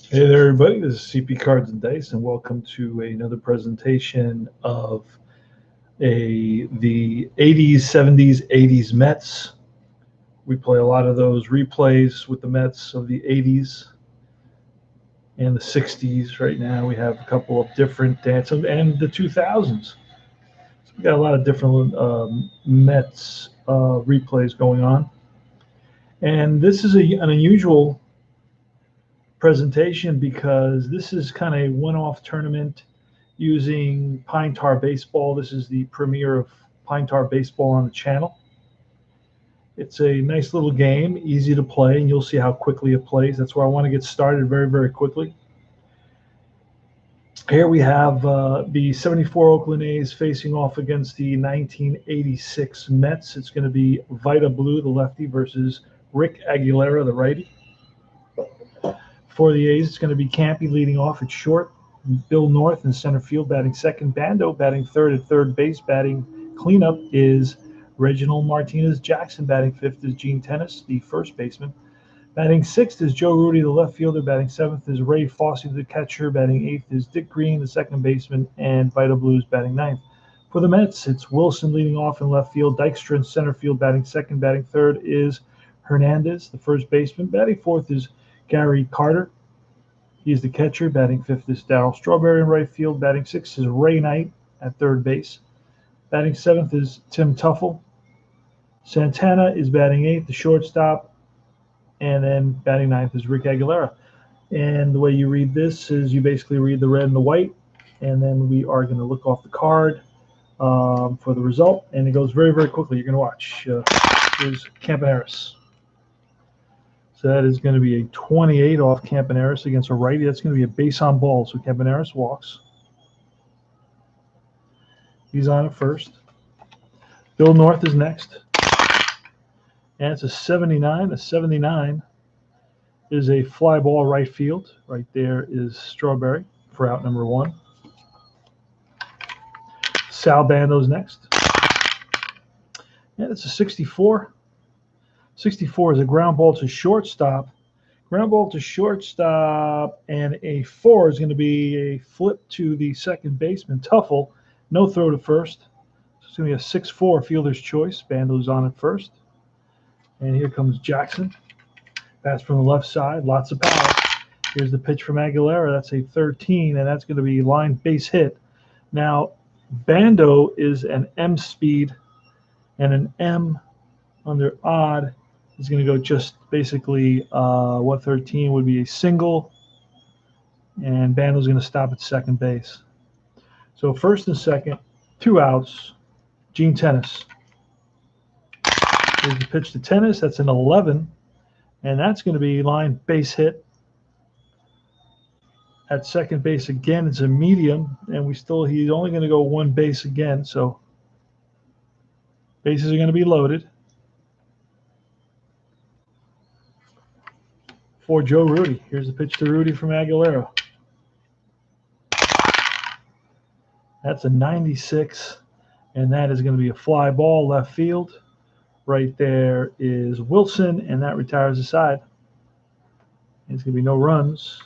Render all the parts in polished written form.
Hey there, everybody. This is CP Cards and Dice, and welcome to another presentation of the 80s, 70s, 80s Mets. We play a lot of those replays with the Mets of the 80s and the 60s. Right now, we have a couple of different dances and the 2000s. So we got a lot of different Mets replays going on, and this is an unusual presentation because this is kind of a one-off tournament using Pine Tar Baseball. This is the premiere of Pine Tar Baseball on the channel. It's a nice little game, easy to play, and you'll see how quickly it plays. That's where I want to get started very, very quickly. Here we have the 74 Oakland A's facing off against the 1986 Mets. It's going to be Vita Blue, the lefty, versus Rick Aguilera, the righty. For the A's, it's going to be Campy leading off at short, Bill North in center field batting second, Bando batting third at third base. Batting cleanup is Reginald Martinez Jackson. Batting fifth is Gene Tennis, the first baseman. Batting sixth is Joe Rudy, the left fielder. Batting seventh is Ray Fosse, the catcher. Batting eighth is Dick Green, the second baseman, and Vita Blues batting ninth. For the Mets, it's Wilson leading off in left field, Dykstra in center field. Batting second, batting third is Hernandez, the first baseman. Batting fourth is Gary Carter. He's the catcher. Batting fifth is Darryl Strawberry in right field. Batting sixth is Ray Knight at third base. Batting seventh is Tim Tuffle. Santana is batting eighth, the shortstop. And then batting ninth is Rick Aguilera. And the way you read this is you basically read the red and the white. And then we are going to look off the card for the result. And it goes very, very quickly. You're going to watch. Here's Campaneris. So that is going to be a 28 off Campaneris against a righty. That's going to be a base on ball. So Campaneris walks. He's on at first. Bill North is next. And it's a 79. A 79 is a fly ball right field. Right there is Strawberry for out number one. Sal Bando's next. And it's a 64. 64 is a ground ball to shortstop. Ground ball to shortstop, and a 4 is going to be a flip to the second baseman, Tuffle. No throw to first. So it's going to be a 6-4 fielder's choice. Bando's on at first. And here comes Jackson. Pass from the left side, lots of power. Here's the pitch from Aguilera. That's a 13, and that's going to be line base hit. Now, Bando is an M speed, and an M under odd is going to go just basically 113 would be a single, and Bando's going to stop at second base. So first and second, 2 outs. Gene Tennis. Here's the pitch to Tennis. That's an 11, and that's going to be line base hit. At second base again, it's a medium, and he's only going to go one base again, so bases are going to be loaded. For Joe Rudy. Here's the pitch to Rudy from Aguilera. That's a 96, and that is going to be a fly ball left field. Right there is Wilson, and that retires the side. There's going to be no runs.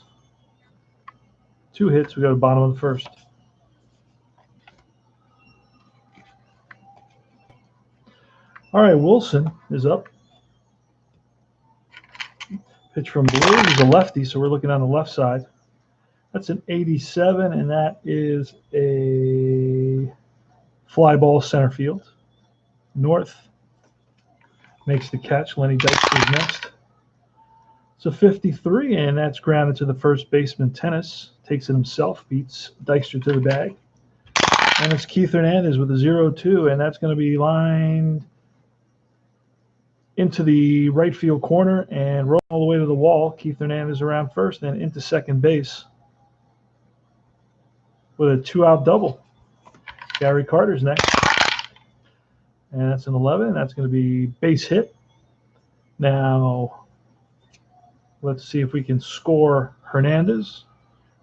2 hits. We got the bottom of the first. All right, Wilson is up. Pitch from Blue. He's a lefty, so we're looking on the left side. That's an 87, and that is a fly ball center field. North makes the catch. Lenny Dykstra is next. It's a 53, and that's grounded to the first baseman. Tennis takes it himself, beats Dykstra to the bag. And it's Keith Hernandez with a 0-2, and that's going to be lined into the right field corner and roll all the way to the wall. Keith Hernandez around first and into second base with a 2-out double. Gary Carter's next. And that's an 11. That's going to be base hit. Now, let's see if we can score Hernandez.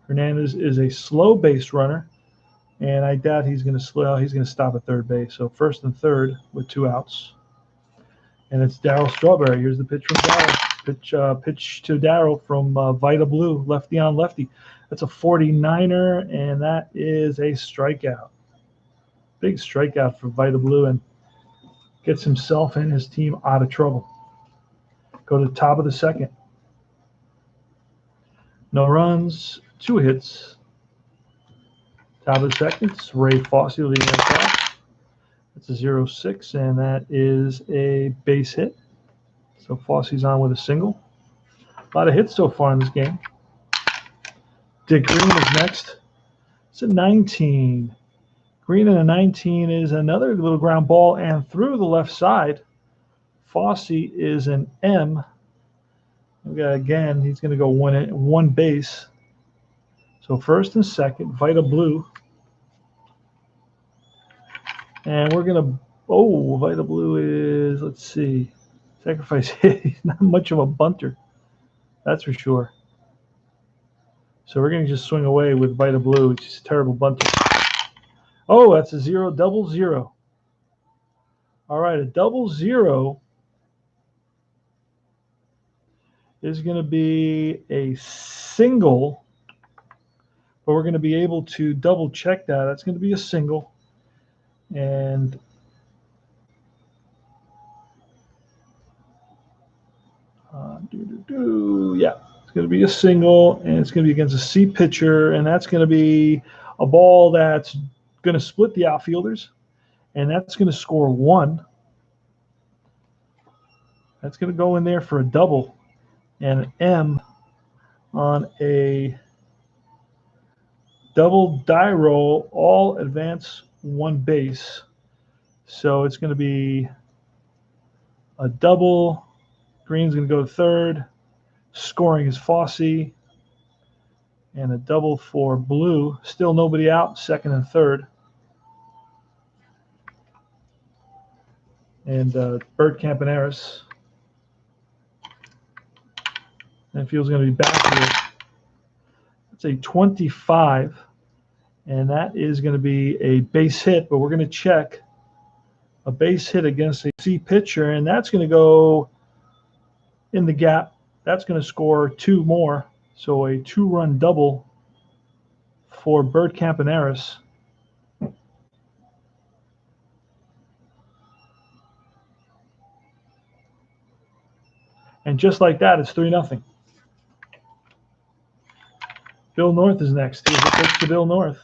Hernandez is a slow base runner, and I doubt he's going to slow. He's going to stop at third base. So first and third with 2 outs. And it's Darryl Strawberry. Here's the pitch from Darryl. Pitch to Darryl from Vita Blue, lefty on lefty. That's a 49er, and that is a strikeout. Big strikeout for Vita Blue, and gets himself and his team out of trouble. Go to the top of the second. No runs, 2 hits. Top of the second, it's Ray Fosse leading us off. It's a 0-6, and that is a base hit. So Fosse's on with a single. A lot of hits so far in this game. Dick Green is next. It's a 19. Green and a 19 is another little ground ball, and through the left side, Fosse is an M. Again, he's going to go one base. So first and second, Vita Blue. And we're going to, Vita Blue is, let's see, sacrifice hit. He's not much of a bunter, that's for sure. So we're going to just swing away with Vita Blue, which is a terrible bunter. Oh, that's a 0-0. All right, a 0-0 is going to be a single, but we're going to be able to double check that. That's going to be a single. And yeah, it's going to be a single, and it's going to be against a C pitcher, and that's going to be a ball that's going to split the outfielders, and that's going to score 1. That's going to go in there for a double, and an M on a double die roll, all advance 1 base. So it's going to be a double. Green's going to go to third. Scoring is Fosse. And a double for Blue. Still nobody out, second and third. And Bert Campaneris. And feels going to be back here. It's a 25. And that is going to be a base hit, but we're going to check a base hit against a C pitcher, and that's going to go in the gap. That's going to score 2 more, so a 2-run double for Bert Campaneris. And just like that, it's 3-0. Bill North is next. Here's the pitch to Bill North.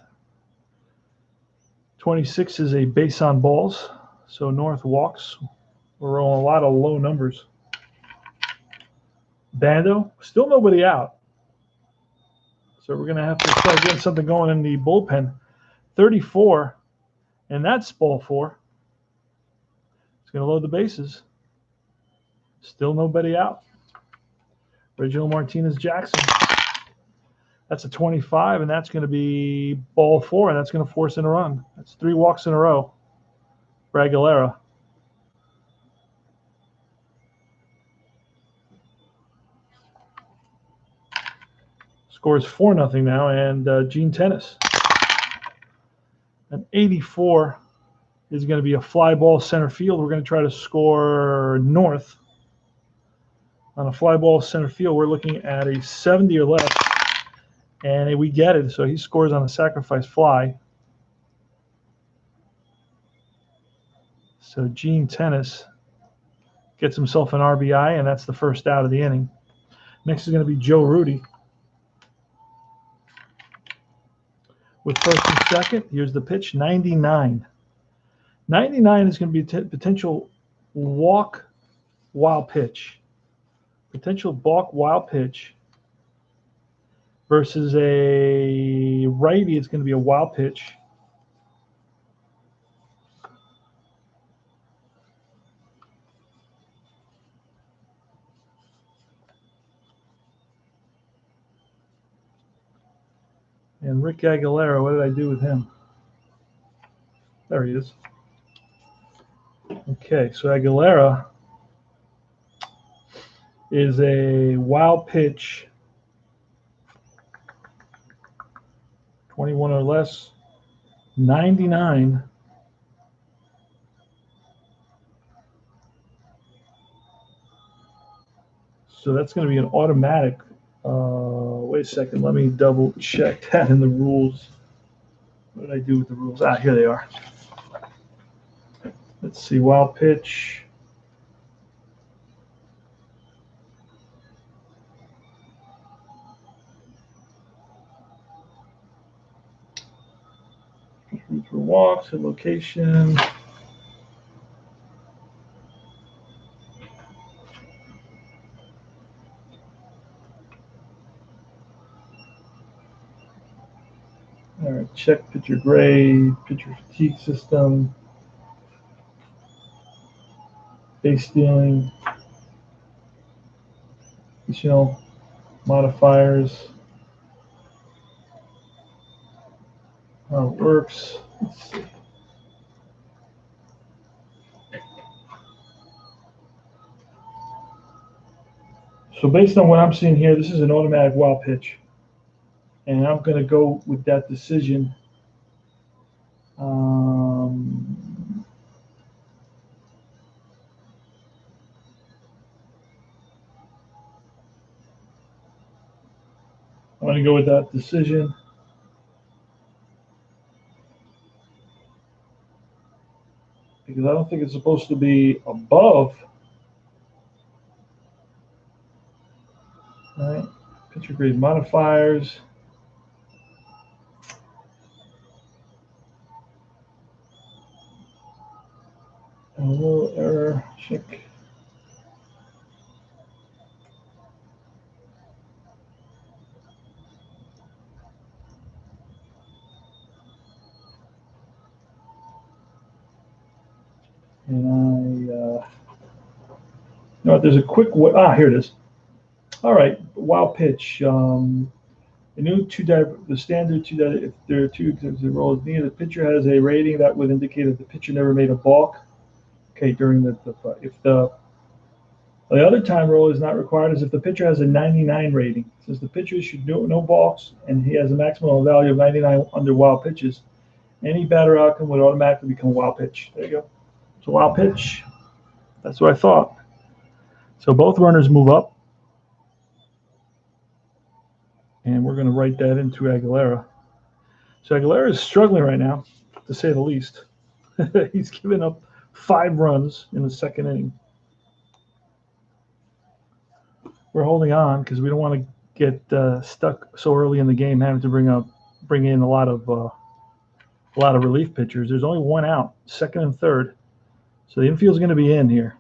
26 is a base on balls, so North walks. We're rolling a lot of low numbers. Bando, still nobody out. So we're going to have to start getting something going in the bullpen. 34, and that's ball 4. It's going to load the bases. Still nobody out. Reginald Martinez Jackson. That's a 25, and that's going to be ball 4, and that's going to force in a run. That's 3 walks in a row for Aguilera. Scores 4-0 now, and Gene Tennis. An 84 is going to be a fly ball center field. We're going to try to score North. On a fly ball center field, we're looking at a 70 or less. And we get it, so he scores on a sacrifice fly. So Gene Tennis gets himself an RBI, and that's the first out of the inning. Next is going to be Joe Rudy. With first and second, here's the pitch, 99. 99 is going to be a potential walk while pitch potential balk wild pitch versus a righty. It's going to be a wild pitch. And Rick Aguilera, what did I do with him? There he is. Okay, so Aguilera is a wild pitch, 21 or less, 99. So that's going to be an automatic. Wait a second, let me double check that in the rules. What did I do with the rules? Ah, here they are. Let's see, wild pitch. For walks and location. All right, check pitcher grade, pitcher fatigue system, base stealing, additional modifiers, how it works. Let's see. So based on what I'm seeing here, this is an automatic wild pitch. And I'm going to go with that decision. I'm going to go with that decision. Because I don't think it's supposed to be above. All right, pitcher grade modifiers. And a little error, check. And you know what, there's a quick way. Ah, here it is. All right, wild pitch. The new the standard if there are two executive roles needed, the pitcher has a rating that would indicate that the pitcher never made a balk. Okay, during if the other time rule is not required is if the pitcher has a 99 rating. Since the pitcher should do no balks and he has a maximum value of 99 under wild pitches, any batter outcome would automatically become a wild pitch. There you go. It's a wild pitch. That's what I thought. So both runners move up. And we're going to write that into Aguilera. So Aguilera is struggling right now, to say the least. He's given up 5 runs in the second inning. We're holding on because we don't want to get stuck so early in the game, having to bring in a lot of relief pitchers. There's only one out, second and third, so the infield's going to be in here.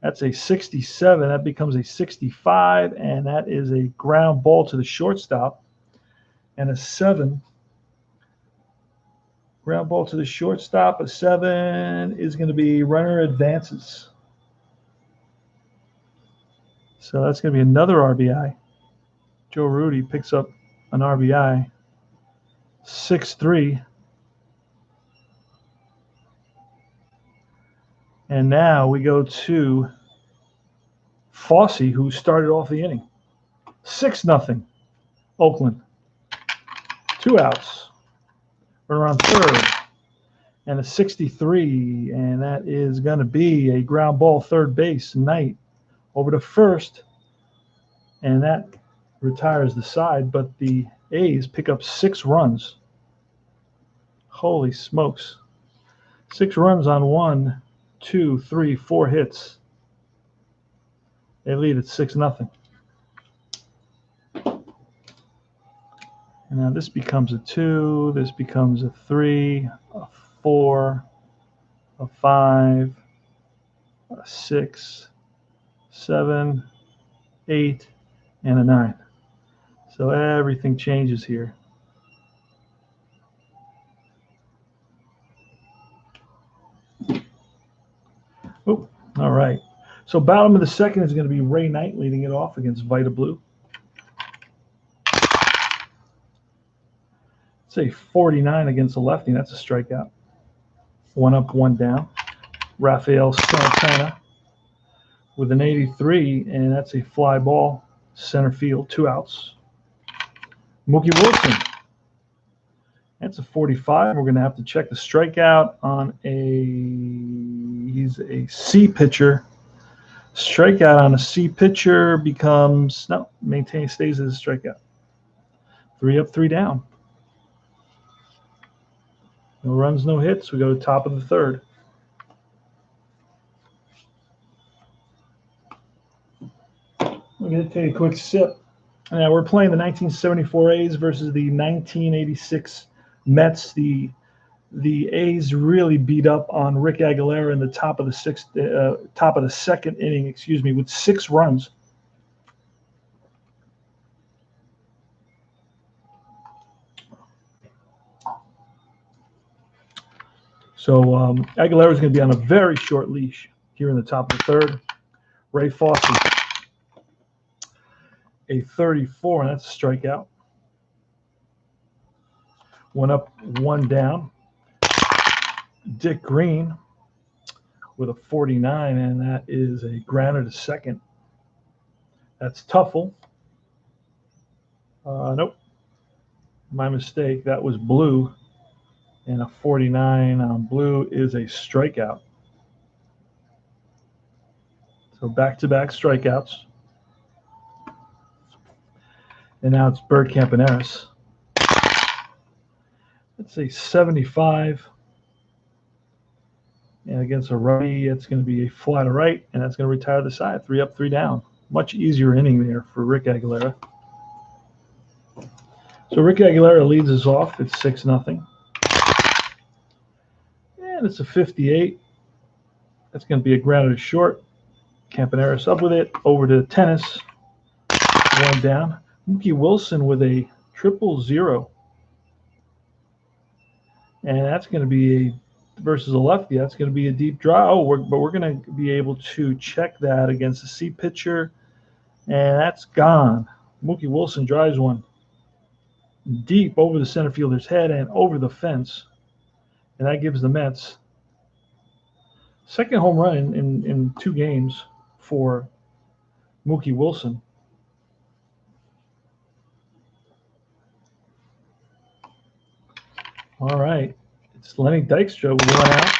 That's a 67. That becomes a 65, and that is a ground ball to the shortstop. And a 7. Ground ball to the shortstop. A 7 is going to be runner advances. So that's going to be another RBI. Joe Rudy picks up an RBI. 6-3. And now we go to Fossey, who started off the inning. 6-0. Oakland. 2 outs. We're on third. And a 63. And that is going to be a ground ball third base. Knight over to first. And that retires the side. But the A's pick up 6 runs. Holy smokes. 6 runs on 1, 2, 3, 4 hits. They lead at 6-0. And now this becomes a 2, this becomes a 3, a 4, a 5, a 6, 7, 8, and a 9. So everything changes here. Oh, all right. So bottom of the second is going to be Ray Knight leading it off against Vita Blue. Say 49 against the lefty. That's a strikeout. 1 up, 1 down. Rafael Santana with an 83, and that's a fly ball. Center field, 2 outs. Mookie Wilson. That's a 45. We're going to have to check the strikeout on he's a C pitcher. Strikeout on a C pitcher becomes, no, stays as a strikeout. 3 up, 3 down. No runs, no hits. We go to top of the third. We're going to take a quick sip. Now we're playing the 1974 A's versus the 1986 Mets. The A's really beat up on Rick Aguilera in the top of the second inning, with 6 runs. So Aguilera is going to be on a very short leash here in the top of the third. Ray Foster, a 34, and that's a strikeout. 1 up, 1 down. Dick Green with a 49, and that is a grounder to second. That's Tuffle. Nope. My mistake. That was Blue. And a 49 on Blue is a strikeout. So back-to-back strikeouts. And now it's Bert Campaneris. That's a 75. And against a righty, it's going to be a fly to right, and that's going to retire the side. 3 up, 3 down. Much easier inning there for Rick Aguilera. So Rick Aguilera leads us off. It's 6-0. And it's a 58. That's going to be a grounder to short. Campaneris up with it. Over to tennis. 1 down. Mookie Wilson with a 000. And that's going to be versus a lefty. That's going to be a deep draw. But we're going to be able to check that against the C pitcher. And that's gone. Mookie Wilson drives one deep over the center fielder's head and over the fence. And that gives the Mets second home run in 2 games for Mookie Wilson. All right. It's Lenny Dykstra with 1 out.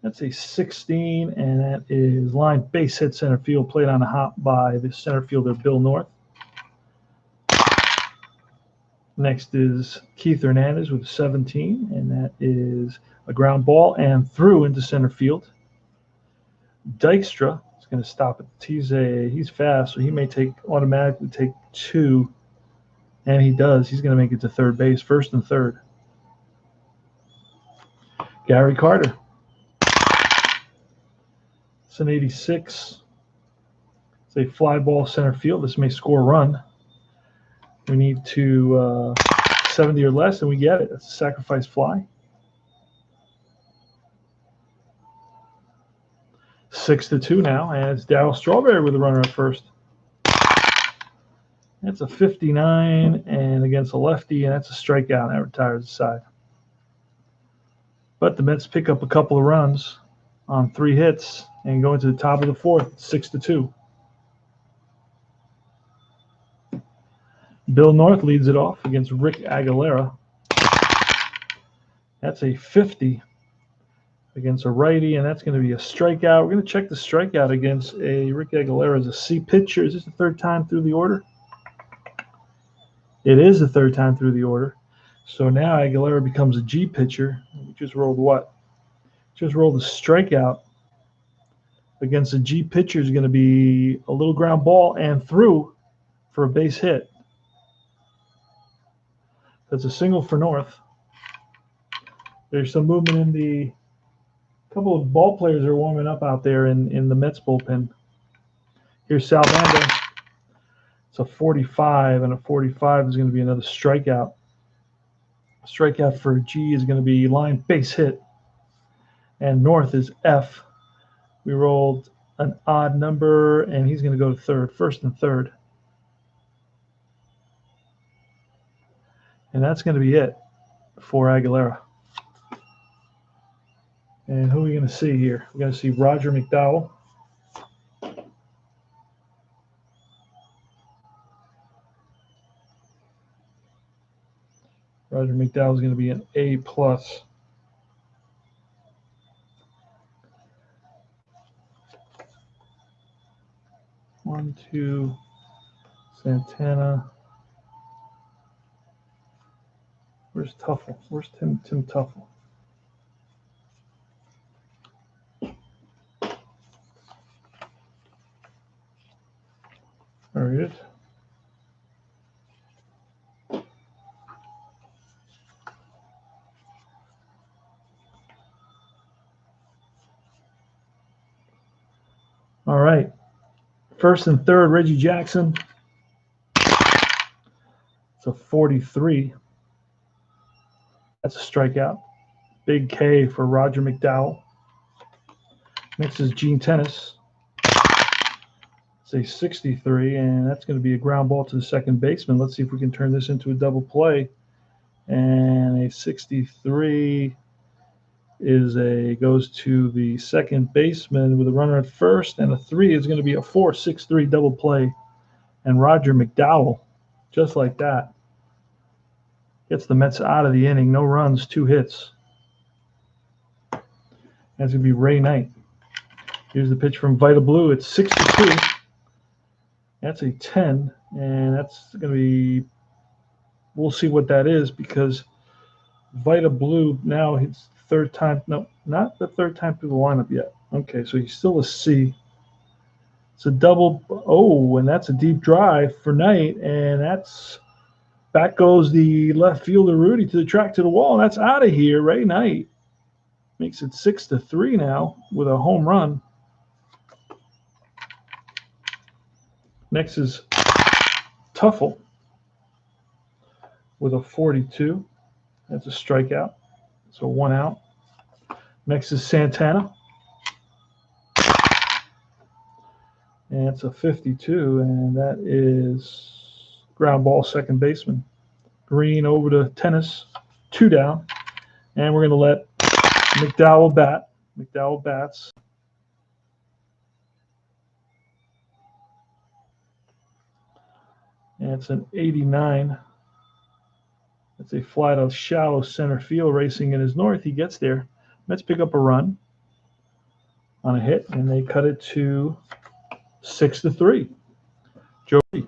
That's a 16, and that is line base hit center field, played on a hop by the center fielder Bill North. Next is Keith Hernandez with 17, and that is a ground ball and through into center field. Dykstra is going to stop it. He's fast, so he may automatically take 2, and he does. He's going to make it to third base, first and third. Gary Carter. It's an 86. It's a fly ball center field. This may score a run. We need to 70 or less, and we get it. It's a sacrifice fly. 6-2 now, and it's Darryl Strawberry with a runner at first. That's a 59, and against a lefty, and that's a strikeout. That retires the side. But the Mets pick up a couple of runs on 3 hits and go into the top of the fourth, 6-2. Bill North leads it off against Rick Aguilera. That's a 50 against a righty, and that's going to be a strikeout. We're going to check the strikeout against Rick Aguilera as a C pitcher. Is this the 3rd time through the order? It is the 3rd time through the order. So now Aguilera becomes a G pitcher. We just rolled what? Just rolled a strikeout against a G pitcher is going to be a little ground ball and through for a base hit. That's a single for North. There's some movement in the couple of ball players are warming up out there in the Mets bullpen. Here's Sal Bando. It's a 45, and a 45 is going to be another strikeout. Strikeout for G is going to be line base hit, and north is F. We rolled an odd number, and he's going to go to third, first and third. And that's going to be it for Aguilera. And who are we going to see here? We're going to see Roger McDowell. Roger McDowell is going to be an A+. 1, 2, Santana. Where's Tuffle? Where's Tim Tuffle? There he is. All right. First and third, Reggie Jackson. It's a 43. That's a strikeout. Big K for Roger McDowell. Next is Gene Tennis. It's a 63, and that's going to be a ground ball to the second baseman. Let's see if we can turn this into a double play. And a 63 goes to the second baseman with a runner at first, and a 3 is going to be a 4-6-3 double play. And Roger McDowell, just like that, gets the Mets out of the inning. No runs, 2 hits. That's going to be Ray Knight. Here's the pitch from Vita Blue. It's 62. That's a 10, and that's going to be, we'll see what that is, because Vita Blue now hits third time. No, not the third time through the lineup yet. Okay, so he's still a C. It's a double. Oh, and that's a deep drive for Knight, and that's back goes the left fielder Rudy to the track to the wall, and that's out of here. Ray Knight makes it 6-3 now with a home run. Next is Tuffle with a 42. That's a strikeout. So 1 out. Next is Santana. And it's a 52, and that is ground ball second baseman. Green over to Tennis, 2 down. And we're going to let McDowell bat. McDowell bats. And it's an 89. It's a fly to shallow center field, racing in his north. He gets there. Mets pick up a run on a hit, and they cut it to 6-3. Joey.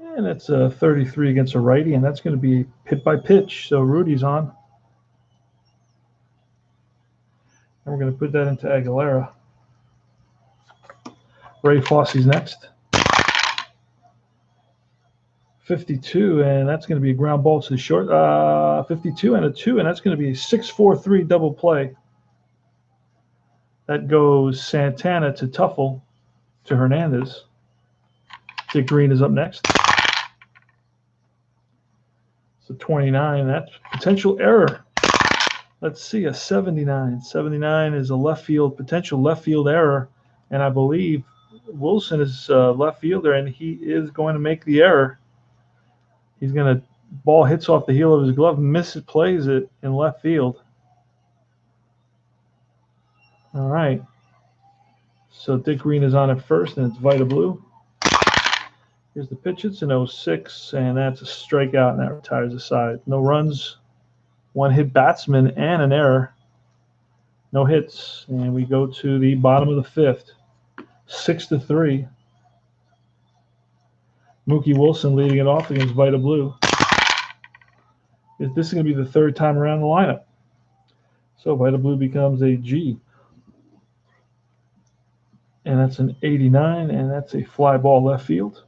And it's a 33 against a righty, and that's going to be hit by pitch. So Rudy's on. And we're going to put that into Aguilera. Ray Fosse's next. 52, and that's going to be a ground ball to the short. 52 and a 2, and that's going to be a 6-4-3 double play. That goes Santana to Tuffle to Hernandez. Dick Green is up next. So 29, that's potential error. Let's see, a 79. 79 is a potential left field error, and I believe Wilson is a left fielder, and he is going to make the error. He's going to ball hits off the heel of his glove, misplays it in left field. All right. So Dick Green is on at first, and it's Vita Blue. Here's the pitch. It's an 06, and that's a strikeout, and that retires the side. No runs, 1 hit batsman, and an error. No hits, and we go to the bottom of the 5th. 6-3. Mookie Wilson leading it off against Vita Blue. This is going to be the 3rd time around the lineup. So Vita Blue becomes a G. And that's an 89, and that's a fly ball left field.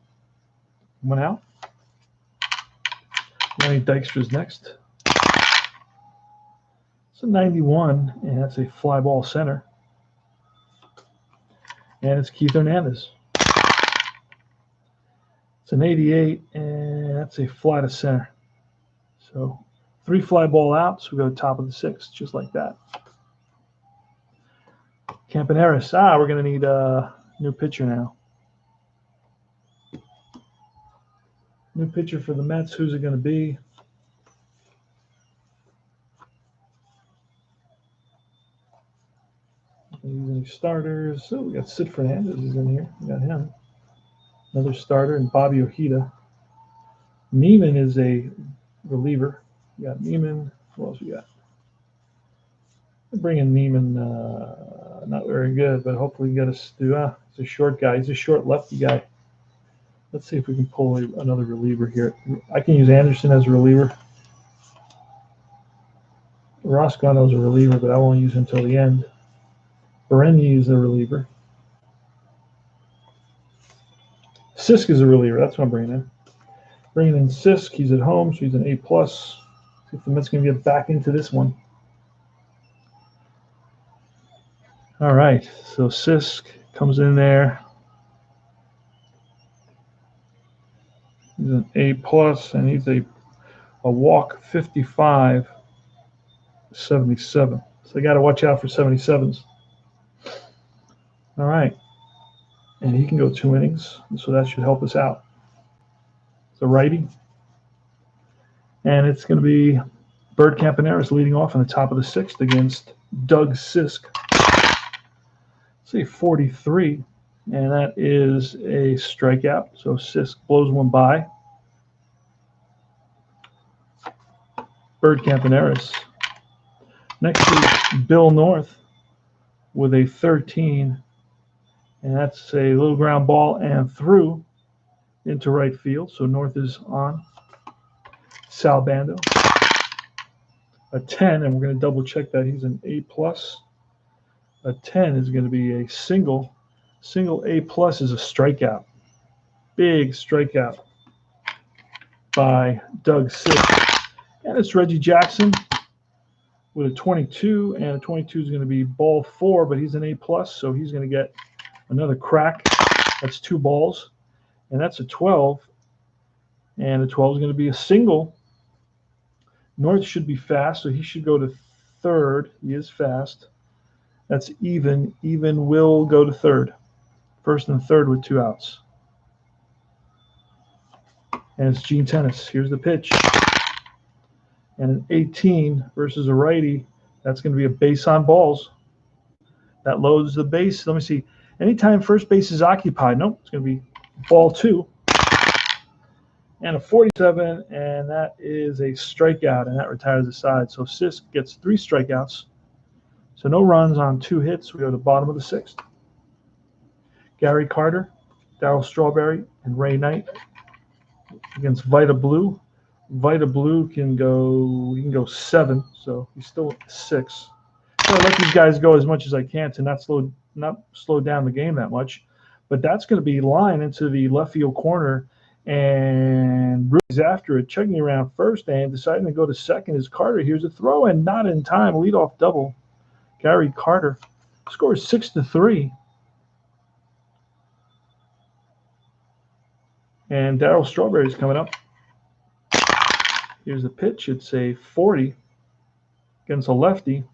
1 out. Lenny Dykstra's next. It's a 91, and that's a fly ball center. And it's Keith Hernandez. It's an 88, and that's a fly to center. So 3 fly ball outs. We go top of the 6th, just like that. Campaneris. We're going to need a new pitcher now. New pitcher for the Mets. Who's it going to be? Any starters? So we got Sid Fernandez is in here. We got him. Another starter, and Bobby Ojeda. Neiman is a reliever. We got Neiman. Who else we got? Bringing Neiman, not very good, but hopefully get us to. He's a short guy. He's a short lefty guy. Let's see if we can pull another reliever here. I can use Anderson as a reliever. Roscano's a reliever, but I won't use him until the end. Berenyi is a reliever. Sisk is a reliever. That's what I'm bringing in. Bringing in Sisk. He's at home, so he's an A+. See if the Mets can get back into this one. All right, so Sisk comes in there. He's an A+, and he's a walk 55, 77. So you got to watch out for 77s. All right, and he can go 2 innings, so that should help us out. It's a righty, and it's going to be Bert Campaneris leading off in the top of the 6th against Doug Sisk. Say 43, and that is a strikeout. So Sisk blows one by. Bird Campaneris. Next is Bill North with a 13, and that's a little ground ball and through into right field. So North is on. Sal Bando. A 10, and we're going to double check that he's an A+. A 10 is going to be a single. Single A+ is a strikeout. Big strikeout by Doug Sisk. And it's Reggie Jackson with a 22, and a 22 is going to be ball 4, but he's an A+, so he's going to get another crack. That's 2 balls, and that's a 12. And the 12 is going to be a single. North should be fast, so he should go to third. He is fast. That's even. Even will go to third. First and third with 2 outs. And it's Gene Tennis. Here's the pitch. And an 18 versus a righty. That's going to be a base on balls. That loads the base. Let me see. Anytime first base is occupied. Nope. It's going to be ball 2. And a 47, and that is a strikeout, and that retires the side. So Sisk gets 3 strikeouts. So no runs on 2 hits. We go to the bottom of the 6th. Gary Carter, Darryl Strawberry, and Ray Knight against Vita Blue. Vita Blue can go 7, so he's still 6. So I let these guys go as much as I can to not slow down the game that much. But that's going to be line into the left field corner, and Rudy's after it, checking around first and deciding to go to second is Carter. Here's a throw, and not in time. Leadoff double. Gary Carter scores 6-3. And Darryl Strawberry's coming up. Here's the pitch. It's a 40 against a lefty.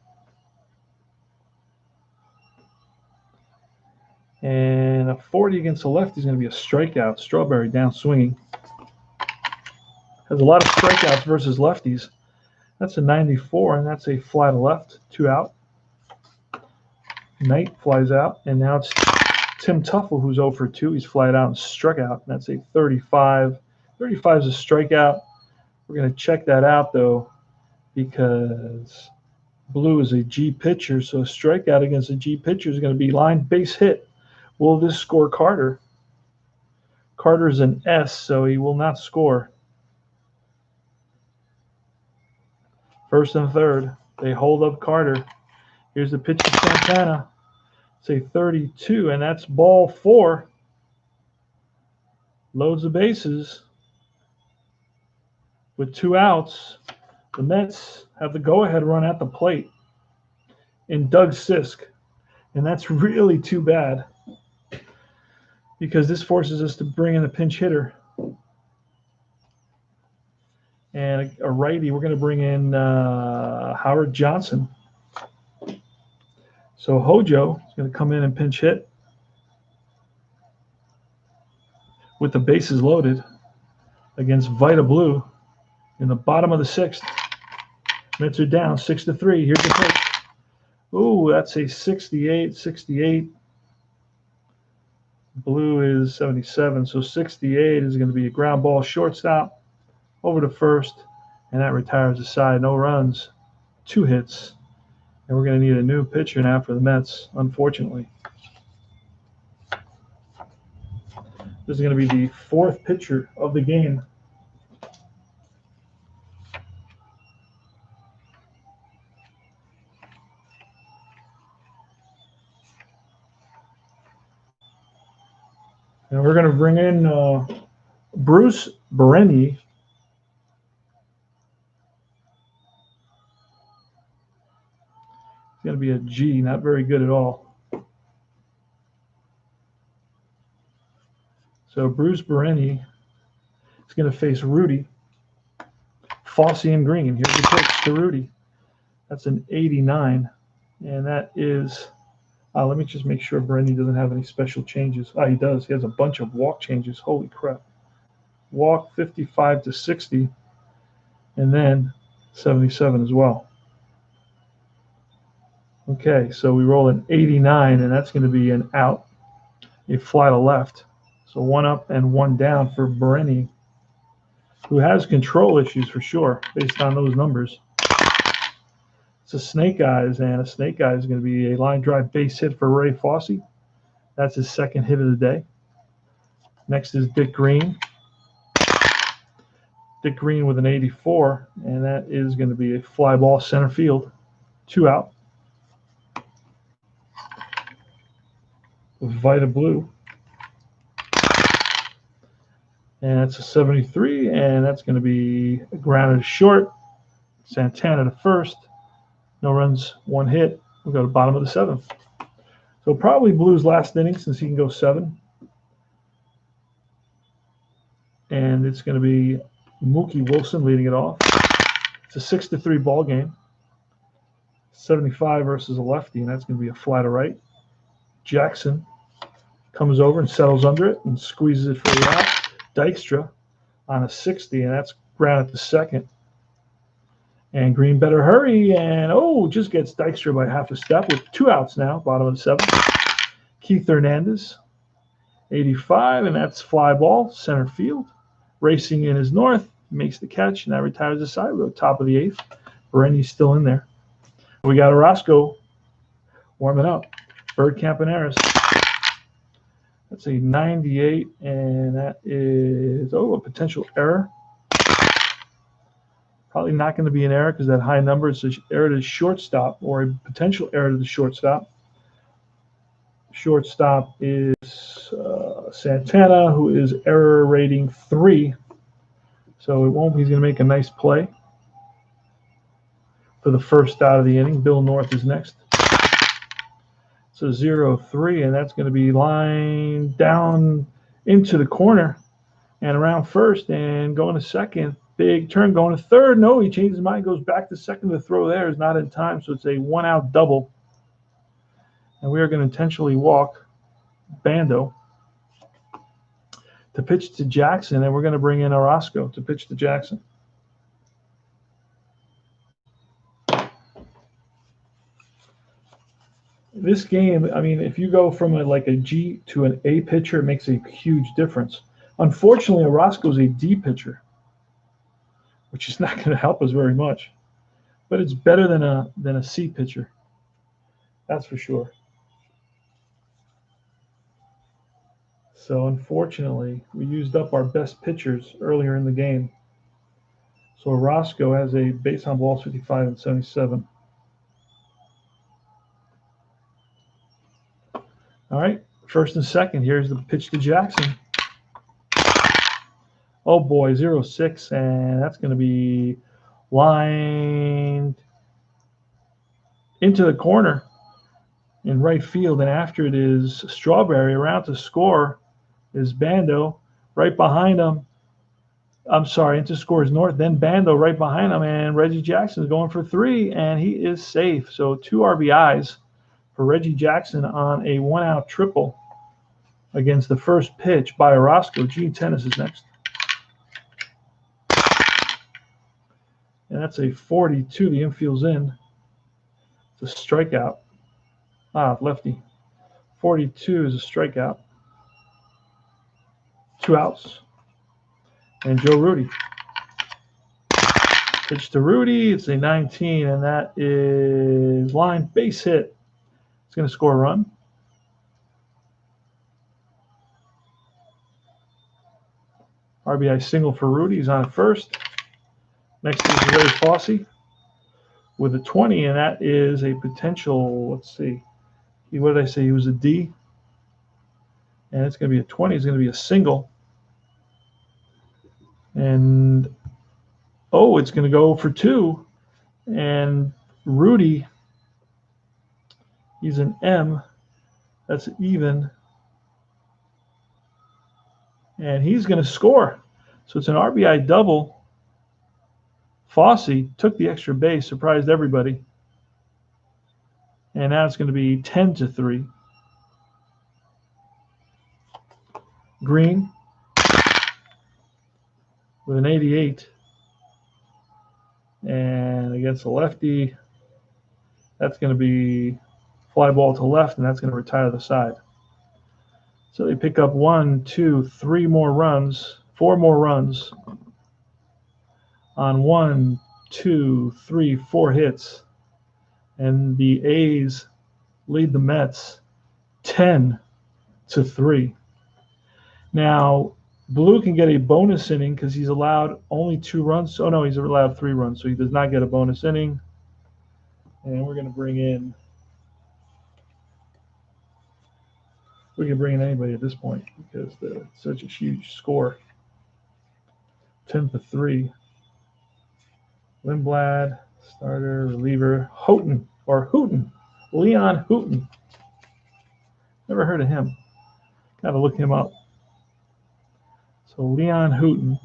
And a 40 against a lefty is going to be a strikeout. Strawberry down swinging. Has a lot of strikeouts versus lefties. That's a 94, and that's a fly to left. 2 out. Knight flies out, and now it's Tim Tuffle, who's 0 for 2. He's flied out and struck out. And that's a 35. 35 is a strikeout. We're going to check that out, though, because Blue is a G pitcher, so a strikeout against a G pitcher is going to be line base hit. Will this score Carter? Carter's an S, so he will not score. First and third. They hold up Carter. Here's the pitch to Santana. It's a 32, and that's ball 4. Loads the bases. With 2 outs, the Mets have the go-ahead run at the plate in Doug Sisk, and that's really too bad. because this forces us to bring in a pinch hitter. And a righty, we're going to bring in Howard Johnson. So Hojo is going to come in and pinch hit with the bases loaded against Vita Blue in the bottom of the sixth. Mets are down 6-3. Here's the pitch. Ooh, that's a 68. Blue is 77, so 68 is going to be a ground ball shortstop over to first, and that retires the side. No runs, 2 hits, and we're going to need a new pitcher now for the Mets, unfortunately. This is going to be the 4th pitcher of the game. And we're going to bring in Bruce Bereni. It's going to be a G, not very good at all. So Bruce Bereni is going to face Rudy. Fossey and Green. Here's the pitch to Rudy. That's an 89. And that is, let me just make sure Bereni doesn't have any special changes. He does. He has a bunch of walk changes. Holy crap. Walk 55 to 60. And then 77 as well. Okay, so we roll an 89, and that's going to be an out. A fly to left. So 1 up and 1 down for Bereni, who has control issues for sure based on those numbers. It's a snake eyes, and a snake eyes is going to be a line drive base hit for Ray Fossey. That's his 2nd hit of the day. Next is Dick Green. Dick Green with an 84, and that is going to be a fly ball center field. 2 out. Vita Blue. And that's a 73, and that's going to be grounded short. Santana to first. No runs, 1 hit. We'll go to bottom of the 7th. So probably Blue's last inning since he can go 7. And it's going to be Mookie Wilson leading it off. It's a 6-3 ball game. 75 versus a lefty, and that's going to be a fly to right. Jackson comes over and settles under it and squeezes it for the out. Dykstra on a 60, and that's grounded to second. And Green better hurry, and just gets Dykstra by half a step with 2 outs now, bottom of the 7th. Keith Hernandez, 85, and that's fly ball, center field. Racing in his north, makes the catch, and that retires the side. We go top of the 8th. Bereni's still in there. We got Orozco warming up. Bird Campaneris. That's a 98, and that is, a potential error. Probably not going to be an error because that high number is an error to the shortstop, or a potential error to the shortstop. Shortstop is Santana, who is error rating 3. So he's going to make a nice play for the first out of the inning. Bill North is next. So 0-3, and that's going to be lined down into the corner and around first and going to second. Big turn going to third. No, he changes his mind, goes back to second. The throw there is not in time, so it's a 1-out double. And we are going to intentionally walk Bando to pitch to Jackson, and we're going to bring in Orozco to pitch to Jackson. This game, if you go from a G to an A pitcher, it makes a huge difference. Unfortunately, Orozco is a D pitcher, which is not going to help us very much. But it's better than a C pitcher. That's for sure. So unfortunately, we used up our best pitchers earlier in the game. So Orozco has a base on balls 55 and 77. All right, first and second. Here's the pitch to Jackson. Oh boy, 0-6, and that's going to be lined into the corner in right field. And after it is Strawberry around to score. is Bando. Right behind him, I'm sorry, Inter scores North, then Bando right behind him, and Reggie Jackson is going for 3, and he is safe. So 2 RBIs for Reggie Jackson on a 1-out triple against the first pitch by Orozco. Gene Tennis is next. And that's a 42. The infield's in. It's a strikeout. Lefty. 42 is a strikeout. 2 outs. And Joe Rudy. Pitch to Rudy. It's a 19, and that is line base hit. It's going to score a run. RBI single for Rudy. He's on first. Next is Ray Fosse with a 20, and that is a potential, let's see. What did I say? He was a D. And it's going to be a 20. It's going to be a single. And, it's going to go for 2. And Rudy, he's an M. That's even. And he's going to score. So it's an RBI double. Fosse took the extra base, surprised everybody. And now it's going to be 10-3. Green with an 88. And against the lefty, that's going to be fly ball to left, and that's going to retire the side. So they pick up 1, 2, 3 more runs, 4 more runs on 1, 2, 3, 4 hits. And the A's lead the Mets 10-3. Now, Blue can get a bonus inning because he's allowed only 2 runs. Oh, no, he's allowed 3 runs, so he does not get a bonus inning. And we can bring in anybody at this point because it's such a huge score. 10-3. Lindblad, starter, reliever, Houghton. Leon Houghton. Never heard of him. Got to look him up. So Leon Houghton.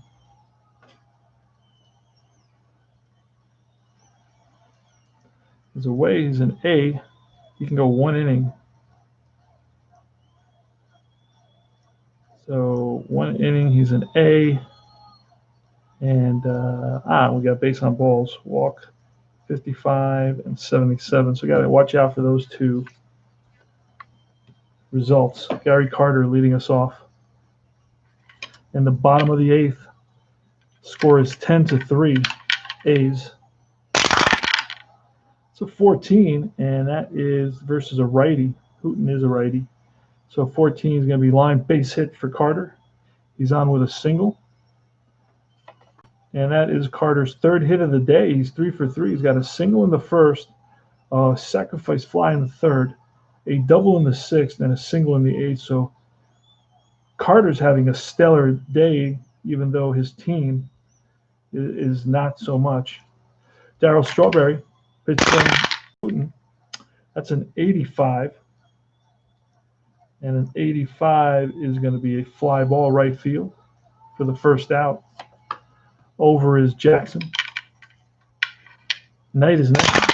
He's away. He's an A. He can go 1 inning. So 1 inning, he's an A. And we got base on balls. Walk 55 and 77. So got to watch out for those 2 results. Gary Carter leading us off. In the bottom of the 8th, score is 10-3 A's. It's a 14, and that is versus a righty. Houghton is a righty. So 14 is going to be line base hit for Carter. He's on with a single. And that is Carter's 3rd hit of the day. He's 3 for 3. He's got a single in the 1st, a sacrifice fly in the 3rd, a double in the 6th, and a single in the 8th. So Carter's having a stellar day, even though his team is not so much. Darryl Strawberry, pitched from Houghton. That's an 85. And an 85 is going to be a fly ball right field for the first out. Over is Jackson. Knight is next.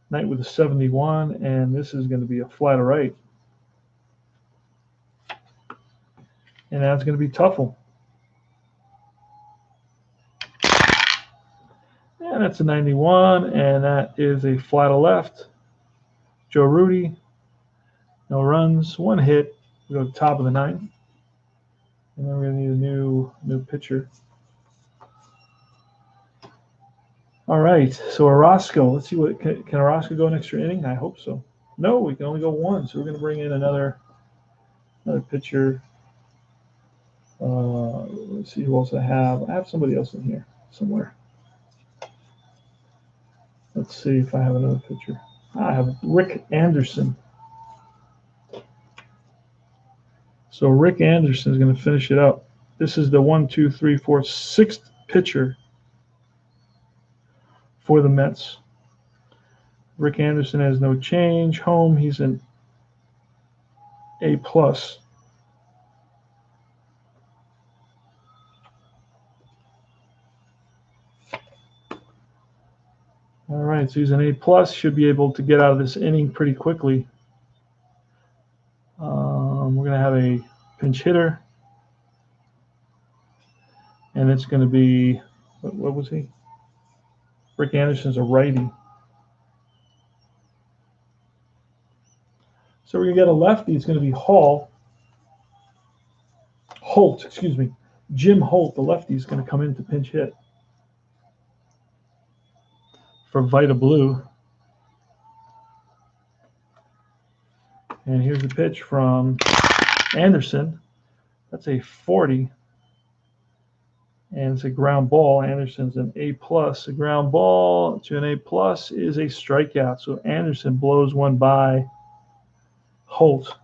Knight with a 71, and this is going to be a fly to right. And that's going to be Tuffle. And that's a 91, and that is a fly to left. Joe Rudy, no runs, 1 hit. We go to the top of the 9th. And then we're going to need a new pitcher. All right, so Orozco. Let's see can Orozco go an extra inning? I hope so. No, we can only go 1, so we're going to bring in another pitcher. Let's see who else I have. I have somebody else in here somewhere. Let's see if I have another pitcher. I have Rick Anderson. So Rick Anderson is going to finish it up. This is the 1, 2, 3, 4, 6th pitcher for the Mets. Rick Anderson has no change. Home, he's an A+. All right, so he's an A+, should be able to get out of this inning pretty quickly. We're going to have a pinch hitter, and it's going to be, what was he? Rick Anderson's a righty. So we're going to get a lefty. It's going to be Holt, excuse me. Jim Holt, the lefty, is going to come in to pinch hit for Vita Blue. And here's the pitch from Anderson. That's a 40. And it's a ground ball. Anderson's an A+. A ground ball to an A+ is a strikeout. So Anderson blows one by Holt.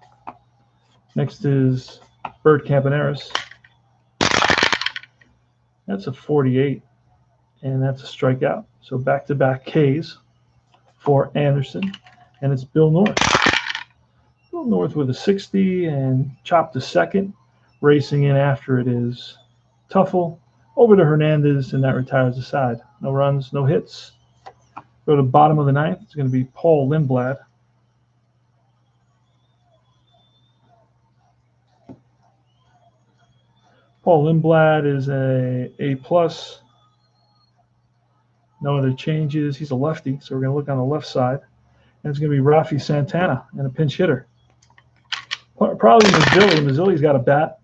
Next is Bert Campaneris. That's a 48. And that's a strikeout. So back-to-back Ks for Anderson. And it's Bill North. Bill North with a 60 and chopped to second. Racing in after it is Tuffle. Over to Hernandez, and that retires the side. No runs, no hits. Go to bottom of the ninth. It's going to be Paul Lindblad. Paul Lindblad is a A+. No other changes. He's a lefty, so we're going to look on the left side. And it's going to be Rafi Santana and a pinch hitter. Probably Mazzilli. Mazzilli's got a bat.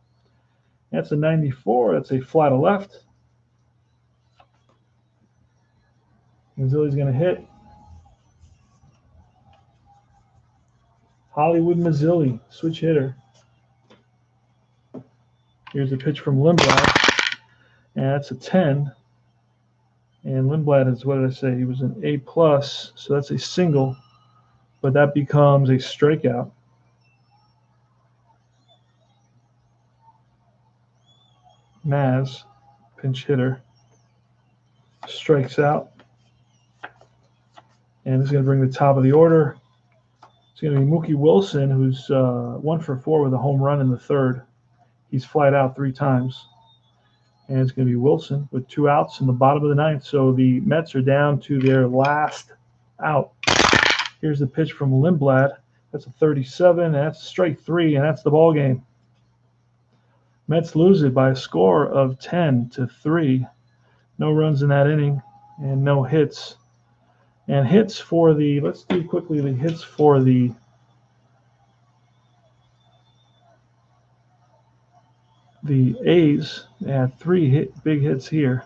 That's a 94. That's a flat to left. Mazzilli's going to hit. Hollywood Mazzilli, switch hitter. Here's a pitch from Lindblad, and that's a 10. And Lindblad is, what did I say? He was an A+, so that's a single, but that becomes a strikeout. Maz, pinch hitter, strikes out. And this is going to bring the top of the order. It's going to be Mookie Wilson, who's 1 for 4 with a home run in the third. He's flied out 3 times. And it's going to be Wilson with 2 outs in the bottom of the ninth. So the Mets are down to their last out. Here's the pitch from Lindblad. That's a 37. That's strike 3, and that's the ball game. Mets lose it by a score of 10-3. No runs in that inning and no hits. And hits for the, let's do quickly the hits for the A's. They had 3 big hits here.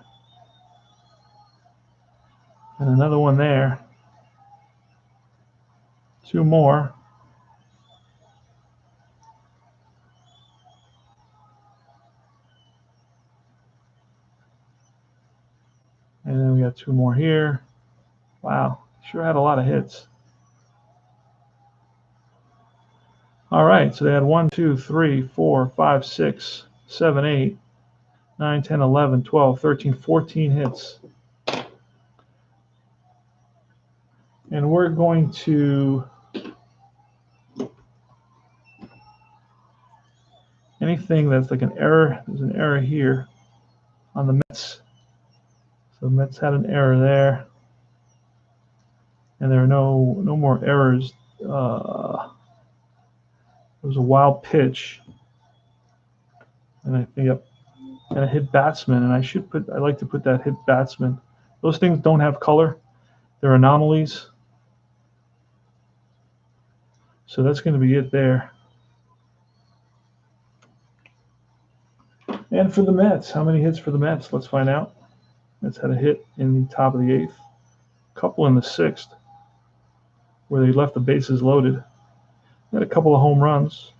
And another one there. 2 more. And then we got 2 more here. Wow, sure had a lot of hits. All right, so they had 1, 2, 3, 4, 5, 6, 7, 8, 9, 10, 11, 12, 13, 14 hits. And we're going to anything that's like an error. There's an error here on the Mets. So the Mets had an error there. And there are no more errors. There was a wild pitch. And I think and a hit batsman. And I like to put that hit batsman. Those things don't have color. They're anomalies. So that's going to be it there. And for the Mets, how many hits for the Mets? Let's find out. Mets had a hit in the top of the 8th, a couple in the 6th, where they left the bases loaded. They had a couple of home runs.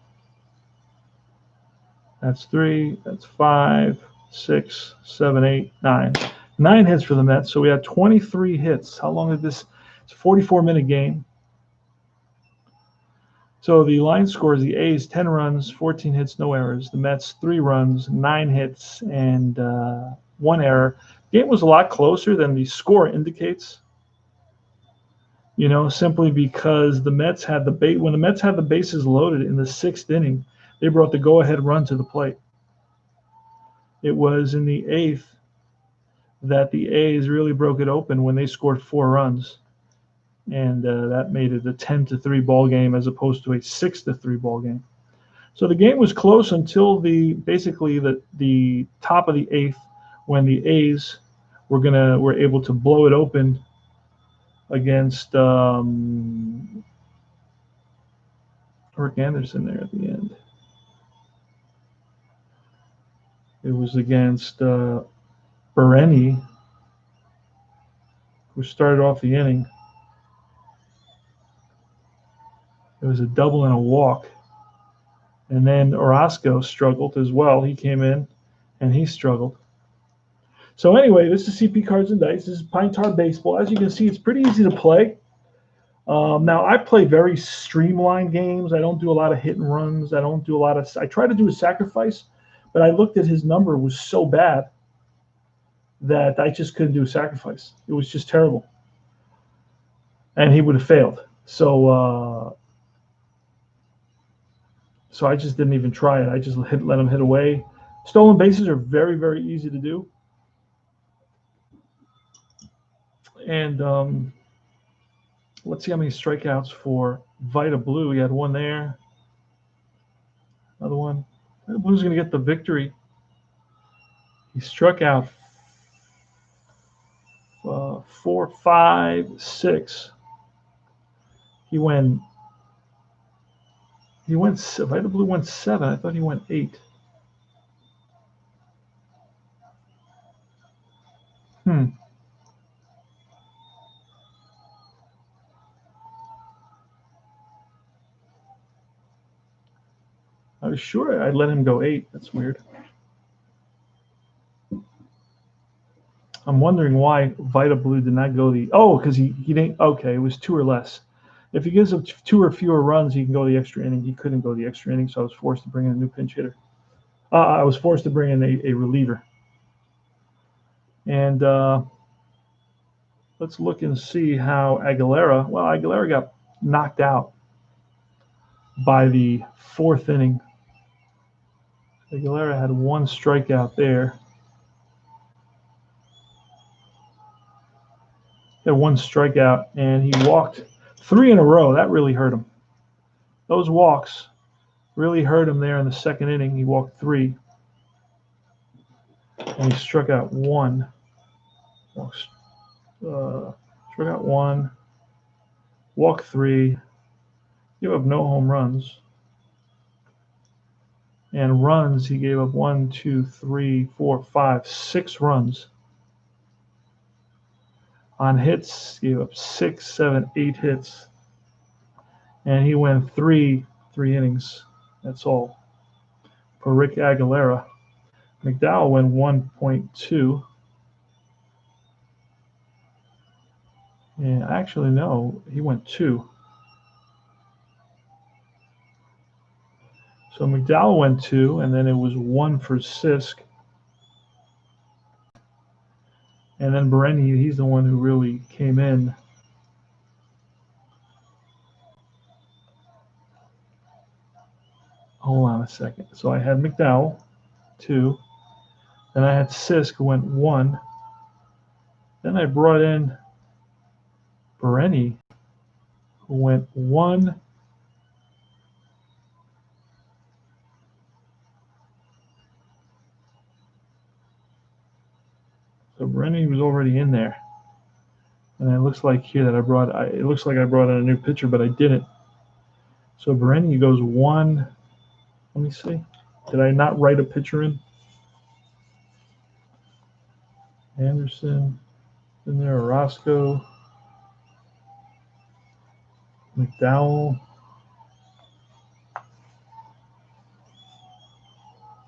That's 3, that's 5, 6, 7, 8, 9. 9 hits for the Mets. So we had 23 hits. How long did this? It's a 44-minute game. So the line scores: the A's 10 runs, 14 hits, no errors. The Mets 3 runs, 9 hits, and 1 error. The game was a lot closer than the score indicates. You know, simply because the Mets had when the Mets had the bases loaded in the 6th inning, they brought the go-ahead run to the plate. It was in the 8th that the A's really broke it open when they scored 4 runs, and that made it a 10-3 ball game as opposed to a 6-3 ball game. So the game was close until basically the top of the 8th, when the A's were able to blow it open against Rick Anderson there at the end. It was against Bereni, who started off the inning. It was a double and a walk. And then Orozco struggled as well. He came in and he struggled. So anyway, this is CP Cards and Dice. This is Pine Tar Baseball. As you can see, it's pretty easy to play. Now, I play very streamlined games. I don't do a lot of hit and runs. I don't do a lot of – I try to do a sacrifice, but I looked at his number was so bad that I just couldn't do a sacrifice. It was just terrible. And he would have failed. So I just didn't even try it. I just let him hit away. Stolen bases are very, very easy to do. And let's see how many strikeouts for Vita Blue. He had one there. Another one. Vita Blue's going to get the victory. He struck out 4, 5, 6. Vita Blue went 7. I thought he went 8. I was sure I'd let him go 8. That's weird. I'm wondering why Vita Blue did not go because he didn't. Okay, it was 2 or less. If he gives up 2 or fewer runs, he can go the extra inning. He couldn't go the extra inning, so I was forced to bring in a new pinch hitter. I was forced to bring in a reliever. And let's look and see how Aguilera got knocked out by the 4th inning. Aguilera had 1 strikeout there. He had 1 strikeout, and he walked 3 in a row. That really hurt him. Those walks really hurt him there in the 2nd inning. He walked 3, and he struck out 1. Struck out 1, walked 3, gave up no home runs. And runs, he gave up 1, 2, 3, 4, 5, 6 runs. On hits, he gave up 6, 7, 8 hits. And he went 3 innings. That's all for Rick Aguilera. McDowell went 1.2. And actually, no, he went 2. So McDowell went 2, and then it was 1 for Sisk. And then Bereni, he's the one who really came in. Hold on a second. So I had McDowell, 2. Then I had Sisk, who went 1. Then I brought in Bereni, who went 1. So Bereni was already in there. And it looks like here that it looks like I brought in a new pitcher, but I didn't. So Bereni goes 1. Let me see. Did I not write a pitcher in? Anderson, in there, Orozco, McDowell.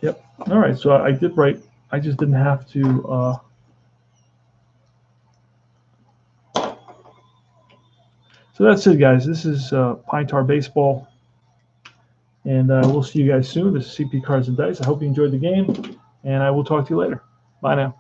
Yep. All right. So I did write. I just didn't have to. So that's it, guys. This is Pine Tar Baseball. And we'll see you guys soon. This is CP Cards and Dice. I hope you enjoyed the game. And I will talk to you later. Bye now.